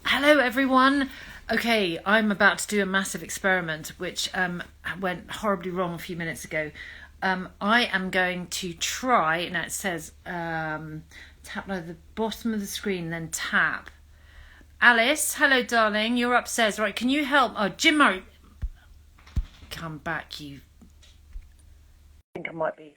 Hello, everyone. Okay, I'm about to do a massive experiment which went horribly wrong a few minutes ago. I am going to try, now it says tap at the bottom of the screen, then tap. Alice, hello, darling. You're upstairs, right? Can you help? Oh, Jim Murray, come back, you. I think I might be.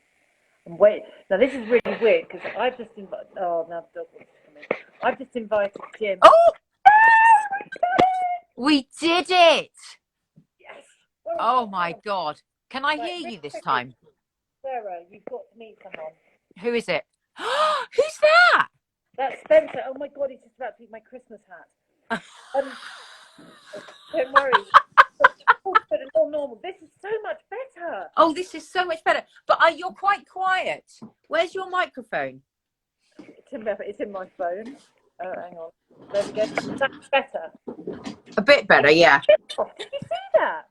Wait, now this is really weird because I've just invited. Oh, now the dog wants to come in. I've just invited Jim. Oh, Oh, we did it! yes. Oh my God. Can I Right, hear really you this quickly, time? Sarah, you've got to meet someone. Who is it? Who's that? That's Spencer. Oh my God, he's just about to eat my Christmas hat. Um, don't worry. But it's all normal. This is so much better. Oh, this is so much better. But you're quite quiet. Where's your microphone? It's in my phone. Hang on. There we go. That's better. A bit better, yeah. Did you see that?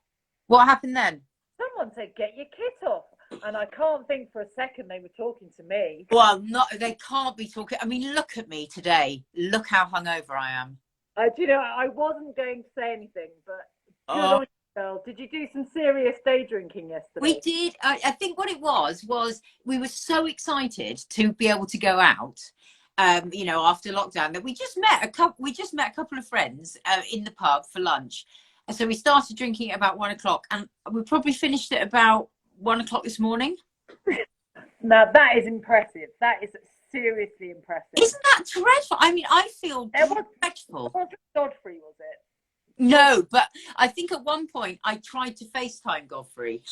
What happened then? Someone said, get your kit off. And I can't think for a second they were talking to me. Well, not they can't be talking. I mean, look at me today. Look how hungover I am. I wasn't going to say anything, but good Oh, on you, girl. Did you do some serious day drinking we yesterday? did. I think what it was we were so excited to be able to go out. After lockdown, that we just met a couple. We just met a couple of friends in the pub for lunch, and so we started drinking at about 1 o'clock, and we probably finished at about 1 o'clock this morning. Now that is impressive. That is seriously impressive. Isn't that dreadful? I mean, I feel It was, dreadful. it wasn't Godfrey, was it? No, but I think at one point I tried to FaceTime Godfrey.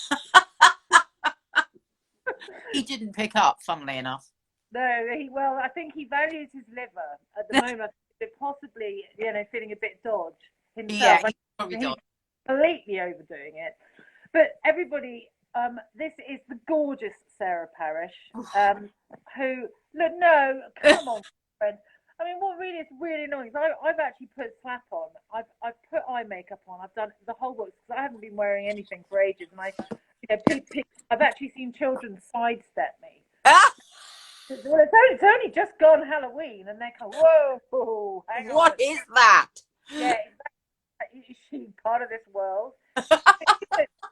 He didn't pick up, funnily enough. No, well, I think he values his liver at the moment. Possibly, feeling a bit dodge himself. Yeah, he probably He's does. completely overdoing it. But everybody, this is the gorgeous Sarah Parish, who, look, no, come on, friend. I mean, what really is really annoying is I've actually put slap on. I've put eye makeup on. I've done the whole works because I haven't been wearing anything for ages, and I've actually seen children sidestep me. Ah, Well, it's only just gone Halloween, and they're kind of, whoa, hang on. what is that? Yeah, is she part of this world?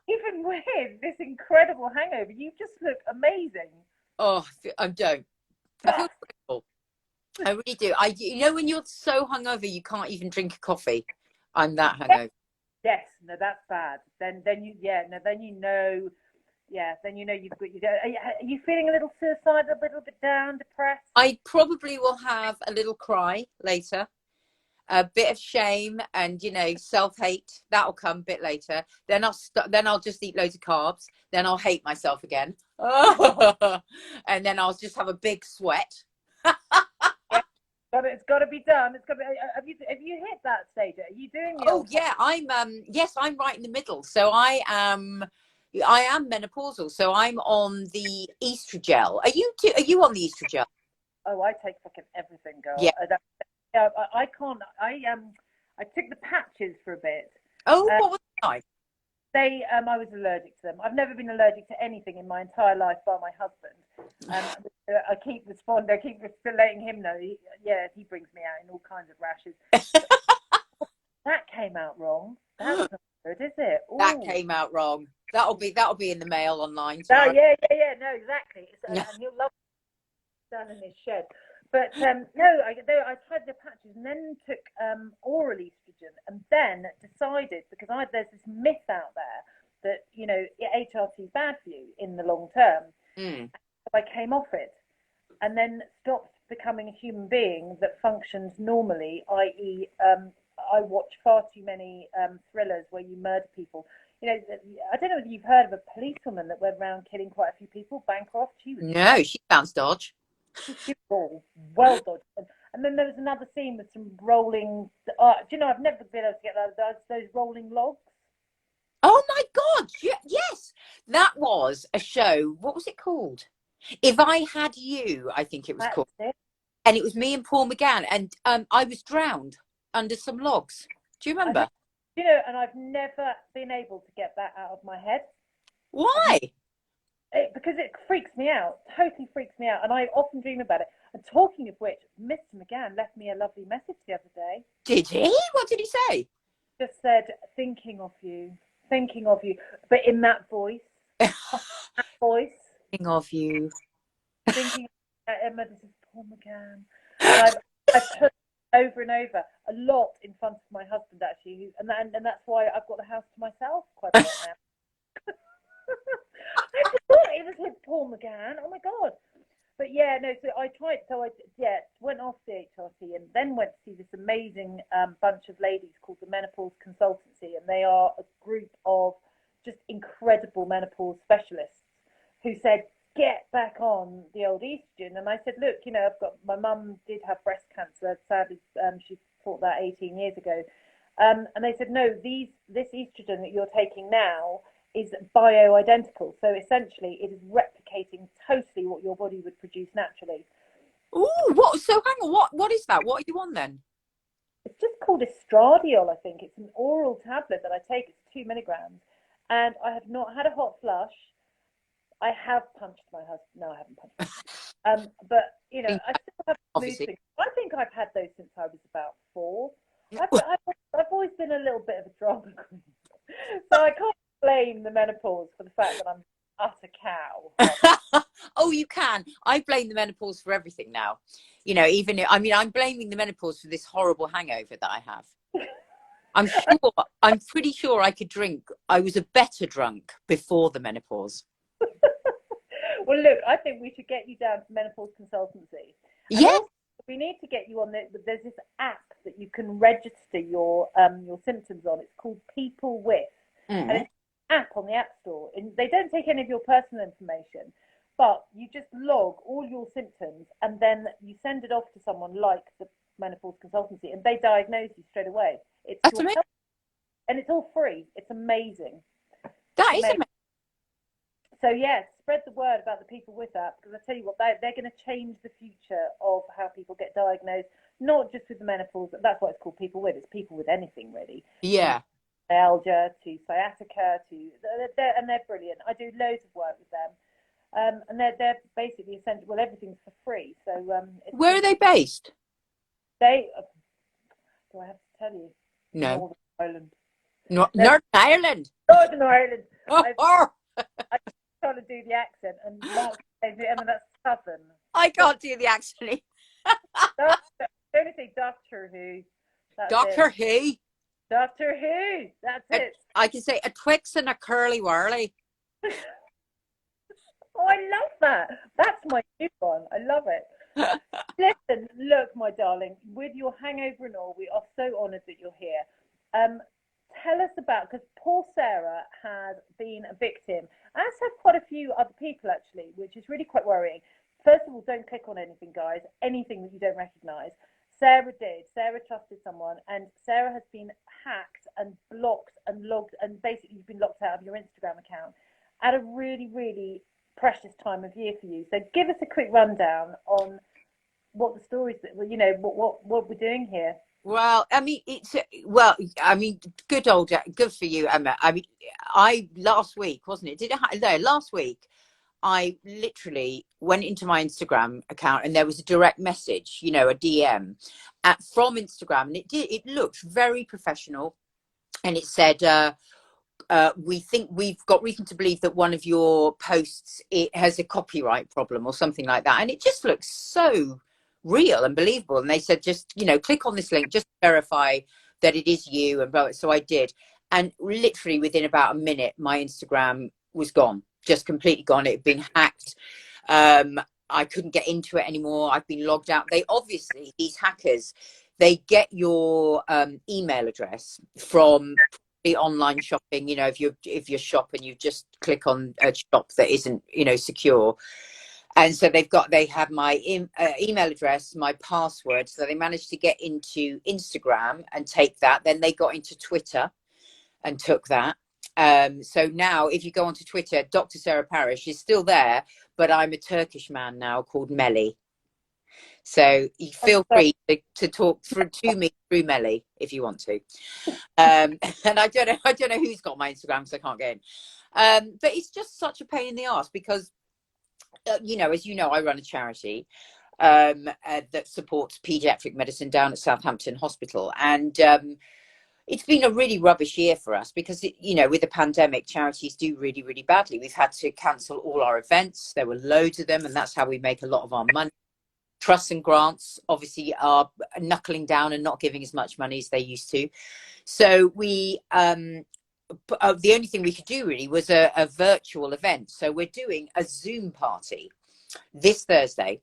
Even with this incredible hangover, you just look amazing. Oh, I don't. I feel grateful. I really do. When you're so hungover, you can't even drink a coffee. I'm that hungover. Yes, no, that's bad. Then you, yeah, no, then you know, yeah, then you know you've got. Are you feeling a little suicidal, a little bit down, depressed? I probably will have a little cry later, a bit of shame, and self-hate. That'll come a bit later. Then I'll just eat loads of carbs. Then I'll hate myself again, and then I'll just have a big sweat. It's got to be done. It's got to be. Have you hit that stage? Are you doing the? Oh yeah, I'm right in the middle. So I am menopausal. So I'm on the estrogel. Are you on the estrogel? Oh, I take fucking everything, girl. Yeah. I can't. I took the patches for a bit. Oh, what was it like? I was allergic to them. I've never been allergic to anything in my entire life bar my husband. I keep letting him know. He brings me out in all kinds of rashes. That came out wrong. That's not good, is it? Ooh. That came out wrong. That'll be in the mail online Oh, tomorrow. yeah. No, exactly. And he'll love it down in his shed. But no, I tried the patches and then took oral estrogen, and then decided, because there's this myth out there that HRT is bad for you in the long term. Mm. I came off it, and then stopped becoming a human being that functions normally, i.e., I watch far too many thrillers where you murder people. I don't know if you've heard of a policewoman that went around killing quite a few people. Bancroft. No, she sounds dodge. She was well dodged. And then there was another scene with some rolling. I've never been able to get those rolling logs. Oh my God! Yes, that was a show. What was it called? If I Had You, I think it was That's called. it. And it was me and Paul McGann, and I was drowned under some logs. Do you remember? And I've never been able to get that out of my head. Why? Because it freaks me out, totally freaks me out, and I often dream about it. And talking of which, Mr. McGann left me a lovely message the other day. Did he? What did he say? Just said, thinking of you, but in that voice. That voice. Thinking of you. Thinking, Emma, this is Paul McGann. And I've put over and over a lot in front of my husband, actually. And that's why I've got the house to myself quite a lot now. I forgot it was with Paul McGann. Oh, my God. But yeah, no, so I went off the HRT and then went to see this amazing bunch of ladies called the Menopause Consultancy, and they are a group of just incredible menopause specialists who said, get back on the old estrogen. And I said, look, my mum did have breast cancer. Sadly, she fought that 18 years ago. And they said, no, this estrogen that you're taking now is bioidentical. So essentially it is replicating totally what your body would produce naturally. Ooh, what? So hang on, what is that? What are you on then? It's just called estradiol, I think. It's an oral tablet that I take. It's 2 milligrams. And I have not had a hot flush. I have punched my husband. No, I haven't punched him. But, I still have mood swings. I think I've had those since I was about 4. I've always been a little bit of a drama queen. So I can't blame the menopause for the fact that I'm utter cow. Oh, you can. I blame the menopause for everything now. I'm blaming the menopause for this horrible hangover that I have. I'm pretty sure I could drink. I was a better drunk before the menopause. Well, look, I think we should get you down to Menopause Consultancy. Yeah. We need to get you on there's this app that you can register your symptoms on. It's called People With. And it's an app on the App Store. And they don't take any of your personal information, but you just log all your symptoms and then you send it off to someone like the Menopause Consultancy and they diagnose you straight away. That's amazing. And it's all free. It's amazing. That is amazing. So yes, spread the word about the People With app, because I tell you what, they're going to change the future of how people get diagnosed, not just with the menopause. That's why it's called People With. It's people with anything really. Yeah. From myalgia to sciatica and they're brilliant. I do loads of work with them, and they're basically essential. Well, everything's for free. So where are they based? Do I have to tell you? No. Northern Ireland. Northern Ireland. Northern Ireland. I trying to do the accent, and Mark says, Emma, that's southern. I can't do the accent. Don't say Doctor Who. Doctor Who. Doctor Who. That's it. I can say a Twix and a curly whirly. Oh, I love that. That's my new one. I love it. Listen, look, my darling, with your hangover and all, we are so honoured that you're here. Tell us about, because poor Sarah has been a victim, as have quite a few other people actually, which is really quite worrying. First of all, don't click on anything, guys, anything that you don't recognise. Sarah did. Sarah trusted someone, and Sarah has been hacked and blocked and logged, and basically you've been locked out of your Instagram account at a really, really precious time of year for you. So give us a quick rundown on what the stories that, what we're doing here. Well, I mean, good for you, Emma. I mean, last week, wasn't it? Last week, I literally went into my Instagram account and there was a direct message, a DM from Instagram, and it looked very professional, and it said, we think we've got reason to believe that one of your posts, it has a copyright problem or something like that, and it just looks so real and believable. And they said, just click on this link, just verify that it is you. And so I did, and literally within about a minute my Instagram was gone, just completely gone. It had been hacked. I couldn't get into it anymore. I've been logged out. These hackers, they get your email address from the online shopping. If you shop and you just click on a shop that isn't secure. And so they have my email address, my password. So they managed to get into Instagram and take that. Then they got into Twitter and took that. So now if you go onto Twitter, Dr. Sarah Parish is still there, but I'm a Turkish man now called Melly. So you feel free to talk to me through Melly if you want to. And I don't know who's got my Instagram because I can't get in. But it's just such a pain in the ass because, as you know, I run a charity. that supports paediatric medicine down at Southampton Hospital. And it's been a really rubbish year for us because, you know, with the pandemic, charities do really, really badly. We've had to cancel all our events. There were loads of them, and that's how we make a lot of our money. Trusts and grants obviously are knuckling down and not giving as much money as they used to. So we, the only thing we could do really was a virtual event. So we're doing a Zoom party this Thursday.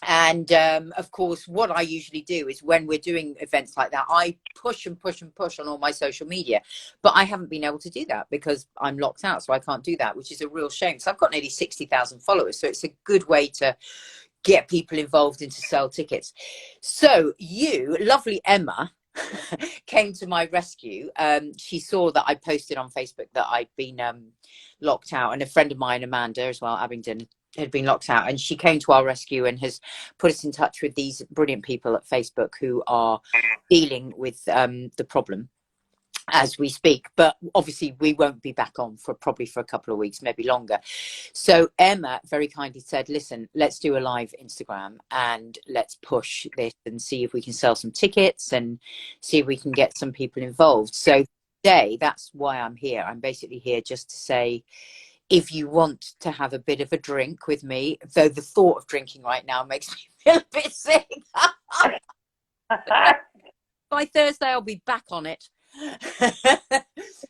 And of course, what I usually do is when we're doing events like that, I push and push and push on all my social media. But I haven't been able to do that because I'm locked out. So I can't do that, which is a real shame. So I've got nearly 60,000 followers. So it's a good way to get people involved and to sell tickets. So you, lovely Emma, came to my rescue. She saw that I posted on Facebook that I'd been locked out, and a friend of mine, Amanda, as well, Abingdon, had been locked out, and she came to our rescue and has put us in touch with these brilliant people at Facebook who are dealing with the problem as we speak. But obviously we won't be back on for probably for a couple of weeks, maybe longer. So Emma very kindly said, listen, let's do a live Instagram and let's push this and see if we can sell some tickets and see if we can get some people involved. So today, that's why I'm here. I'm basically here just to say, if you want to have a bit of a drink with me, though the thought of drinking right now makes me feel a bit sick. By Thursday, I'll be back on it.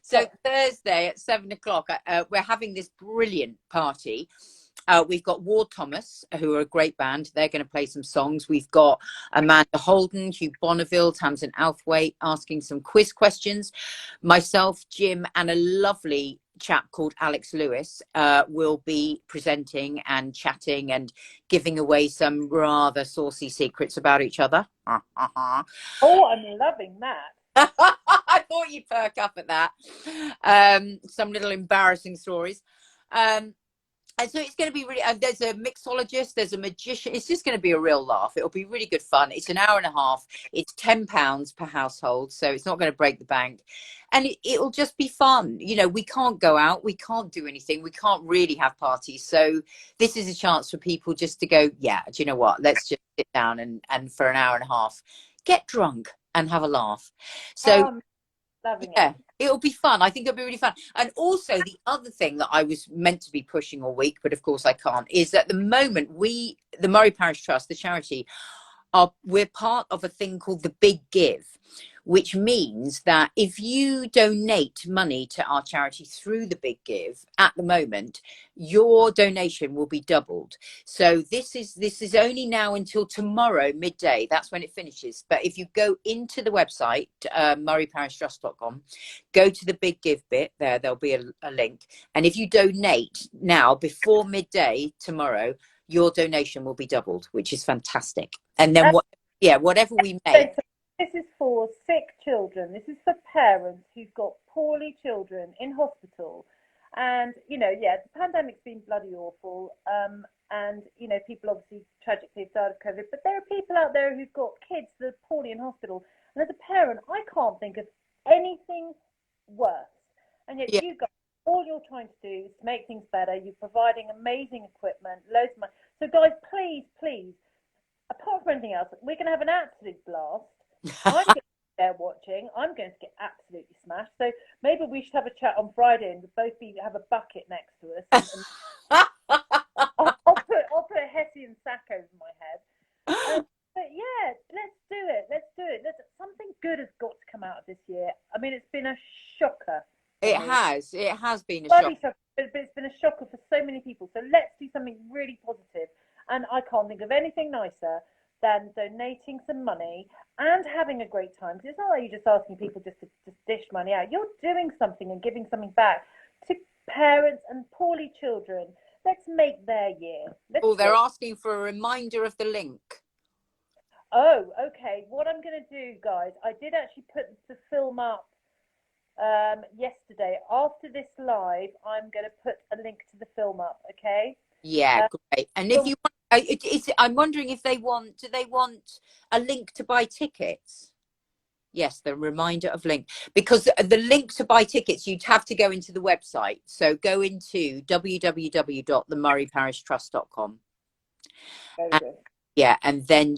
So Thursday at 7:00, we're having this brilliant party. We've got Ward Thomas, who are a great band. They're going to play some songs. We've got Amanda Holden, Hugh Bonneville, Tamsin Outhwaite asking some quiz questions. Myself, Jim, and a lovely chap called Alex Lewis will be presenting and chatting and giving away some rather saucy secrets about each other. Oh, I'm loving that. I thought you'd perk up at that. Some little embarrassing stories. And so it's going to be really, there's a mixologist, there's a magician. It's just going to be a real laugh. It'll be really good fun. It's an hour and a half. It's £10 per household. So it's not going to break the bank. And it'll just be fun. You know, we can't go out. We can't do anything. We can't really have parties. So this is a chance for people just to go, yeah, do you know what? Let's just sit down and for an hour and a half, get drunk and have a laugh. So loving yeah, it. it'll be fun. I think it'll be really fun. And also the other thing that I was meant to be pushing all week, but of course I can't, is at the moment the Murray Parish Trust, the charity, we're part of a thing called the Big Give, which means that if you donate money to our charity through the Big Give at the moment, your donation will be doubled. So this is only now until tomorrow midday. That's when it finishes. But if you go into the website, murrayparishtrust.com, go to the Big Give bit, there'll be a link. And if you donate now before midday tomorrow, your donation will be doubled, which is fantastic. And then whatever we make. This is for sick children. This is for parents who've got poorly children in hospital. And, you know, the pandemic's been bloody awful. And, you know, people obviously tragically have died of COVID. But there are people out there who've got kids that are poorly in hospital. And as a parent, I can't think of anything worse. And yet you guys, all you're trying to do is to make things better. You're providing amazing equipment, loads of money. So, guys, please, apart from anything else, we're going to have an absolute blast. I'm going to be there watching. I'm going to get absolutely smashed. So maybe we should have a chat on Friday and both have a bucket next to us. I'll put a Hessian sack over my head. But yeah, let's do it. Something good has got to come out of this year. I mean, it's been a shocker. It has been a shocker. But it's been a shocker for so many people. So let's do something really positive. And I can't think of anything nicer than donating some money and having a great time. Because it's not like you're just asking people just to dish money out. You're doing something and giving something back to parents and poorly children. Let's make their year. They're asking for a reminder of the link. Oh, okay. What I'm going to do, guys, I did actually put the film up yesterday. After this live, I'm going to put a link to the film up, okay? Yeah, great. And if you want, I'm wondering if do they want a link to buy tickets? Yes, the reminder of link, because the link to buy tickets, you'd have to go into the website. So go into www.themurrayparishtrust.com. Very good. Yeah, and then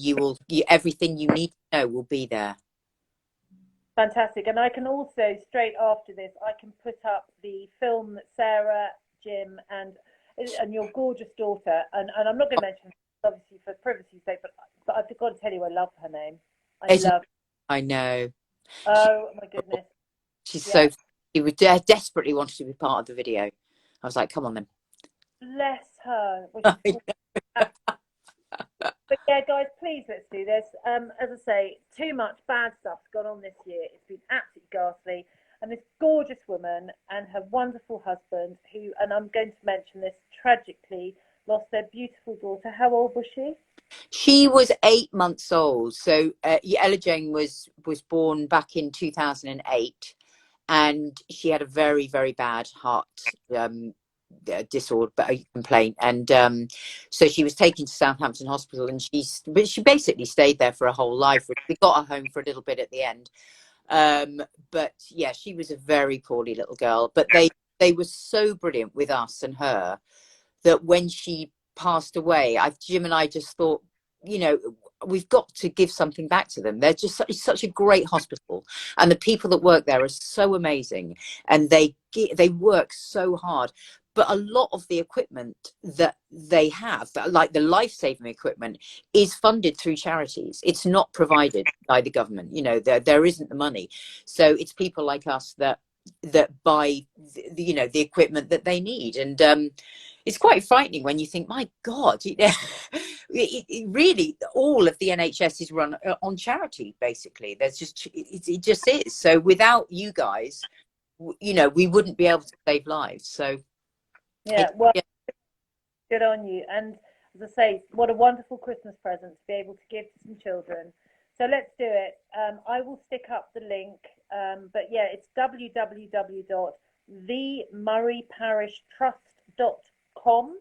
everything you need to know will be there. Fantastic. And I can also, straight after this, I can put up the film that Sarah, Jim, and your gorgeous daughter, and I'm not going to mention, obviously, for privacy's sake, but I've got to tell you, I love her name. I know. Oh, my goodness. She's Yeah. she would desperately wanted to be part of the video. I was like, come on then. Bless her. But yeah, guys, please let's do this. As I say, too much bad stuff's gone on this year. It's been absolutely ghastly. And this gorgeous woman and her wonderful husband, who, and I'm going to mention this, tragically lost their beautiful daughter. How old was she? She was 8 months old. So Ella Jane was born back in 2008, and she had a very, very bad heart disorder, a complaint, and so she was taken to Southampton Hospital, and she basically stayed there for her whole life. We got her home for a little bit at the end, but yeah, she was a very poorly little girl. But they were so brilliant with us and her that when she passed away, Jim and I just thought, you know, we've got to give something back to them. They're just such a great hospital, and the people that work there are so amazing, and they work so hard. But a lot of the equipment that they have, like the life-saving equipment, is funded through charities. It's not provided by the government. You know, there isn't the money, so it's people like us that buy the equipment that they need. And it's quite frightening when you think, my God, it really, all of the NHS is run on charity, basically. There's just, it just is. So without you guys, we wouldn't be able to save lives. So yeah, well, good on you. And as I say, what a wonderful Christmas present to be able to give to some children. So let's do it. I will stick up the link. But yeah, it's www.themurrayparishttrust.com.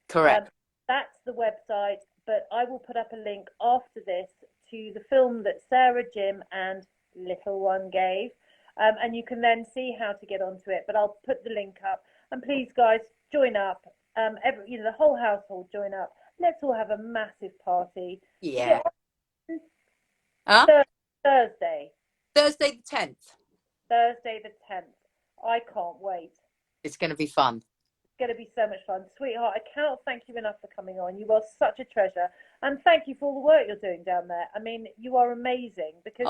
Correct. That's the website. But I will put up a link after this to the film that Sarah, Jim, and little one gave. And you can then see how to get onto it. But I'll put the link up. And please, guys, join up. The whole household join up. Let's all have a massive party. Yeah. Thursday the 10th. Thursday the 10th. I can't wait. It's going to be fun. It's going to be so much fun. Sweetheart, I cannot thank you enough for coming on. You are such a treasure. And thank you for all the work you're doing down there. I mean, you are amazing. Because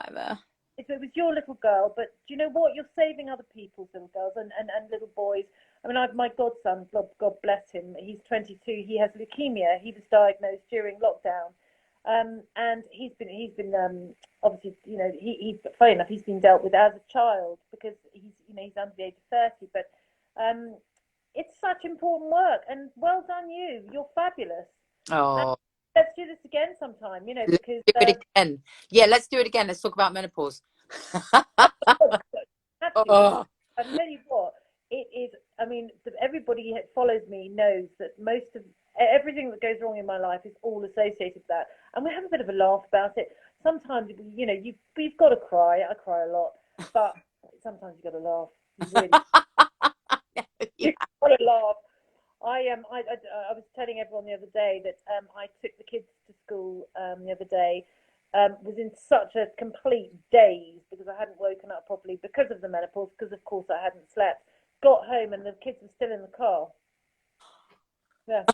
Emma. it was your little girl, but do you know what? You're saving other people's little girls and little boys. I mean, my godson, God bless him, he's 22. He has leukemia. He was diagnosed during lockdown. And he's been obviously, he funny enough, he's been dealt with as a child because he's under the age of 30. But it's such important work, and well done you. You're fabulous. Oh, let's do this again sometime. Because let's do it again. Yeah, let's do it again. Let's talk about menopause. Oh. I tell you what, it is. I mean, everybody that follows me knows that most of everything that goes wrong in my life is all associated with that, and we have a bit of a laugh about it. Sometimes, you've got to cry. I cry a lot, but sometimes you've got to laugh. You've got to laugh. I was telling everyone the other day that I took the kids to school the other day. Was in such a complete daze because I hadn't woken up properly because of the menopause, because of course I hadn't slept. Got home and the kids were still in the car. Yeah.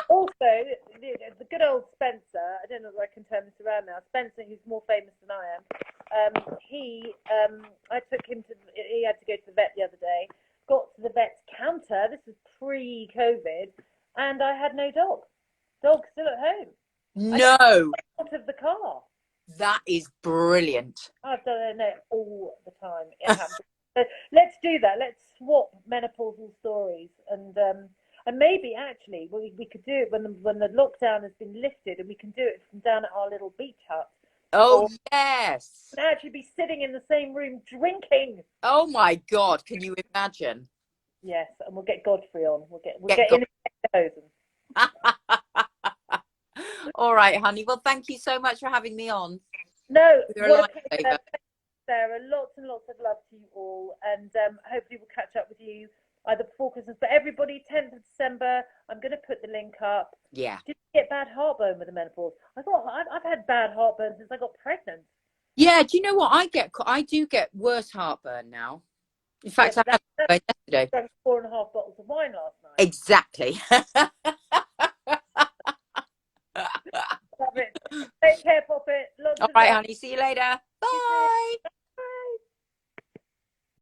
Also, the good old Spencer, I don't know if I can turn this around now, Spencer, who's more famous than I am, I took him he had to go to the vet the other day, got to the vet's counter, this was pre-COVID, and I had no dog. Dog's still at home. No. Out of the car. That is brilliant. I've done it all the time. It happens. So let's do that. Let's swap menopausal stories, and maybe actually we could do it when the lockdown has been lifted, and we can do it from down at our little beach hut. Oh yes. And actually be sitting in the same room drinking. Oh my God! Can you imagine? Yes, and we'll get Godfrey on. We'll get in those. All right, honey. Well, thank you so much for having me on. No, what a pleasure. Sarah, lots and lots of love to you all, and hopefully we'll catch up with you either before Christmas. But everybody, 10th of December, I'm going to put the link up. Yeah. Did you get bad heartburn with the menopause? I thought I've had bad heartburn since I got pregnant. Yeah, do you know what I do get worse heartburn now. In fact, I had heartburn yesterday. I drank 4.5 bottles of wine last night. Exactly. Love it. Take care, Poppet. All right, honey. See you later. Bye.